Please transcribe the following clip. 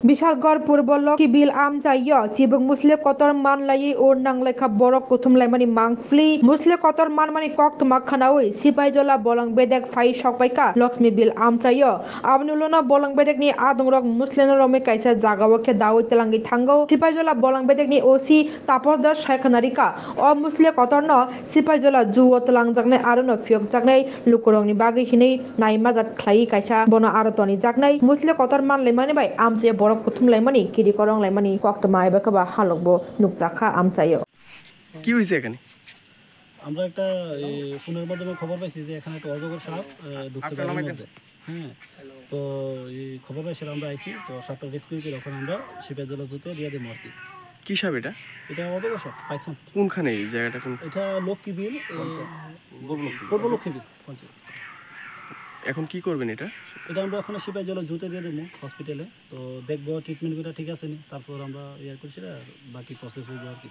Bishalgor Purbolok Kibil Am Chayo, Chibuk Muslim Kotor Man Lai or Nang like a Borok Kutum Lemani Mangfli, Muslim Kotor Man Mani Kok to Makanawi, Sipajola Bolang Bedek Fai Shokbaika, Locksmi Bill Am Chayo, Abnulona Bolang Bedek ni Adungrok Muslim Rome Kaisa Zagawake Dawi Telangi Tango, Sipajola Bolang Bedek ni Osi, Tapoda Shaikanarika, or Muslim Kotorno, Sipajola Juo Telang Zagne Arano Fiok Zagne, Lukuroni Bagi Hine, Naimazat Klai Kaisa, Bona Aratoni Zagne, Muslim Kotor Man Lemani by Am Chay Borok Kutum Lemani, Kiri Korong Lemani, Kwaktamai Bakaba Halogbo, Nukjaka Am Chayo. কি হইছে এখানে? আমরা একটা ফোনের মাধ্যমে খবর পাইছি যে এখানে একটা অজগর সাপ ঢুকছে বাড়ির মধ্যে। হ্যাঁ, তো এই খবর পাইছি আমরা আইছি, তো সাপটা রেস্কিউ করে ওখানে আমরা শিপের জলে জুতে দিয়ে দিই মর্তি। কি সাপ এটা? এটা অজগর সাপ পাইছেন। কোনখানে এই জায়গাটা কোন? এটা লক্ষ্মীবিল, পূর্ব লক্ষ্মীবিল পঞ্চায়েত। এখন কি করবেন এটা? এটা আমরা ওখানে শিপের জলে জুতে দিয়ে দেবো হসপিটালে, তো দেখবো ট্রিটমেন্ট করে ঠিক আছে নি, তারপর আমরা ইয়ে করছি আর বাকি প্রসেস হইব আর কি।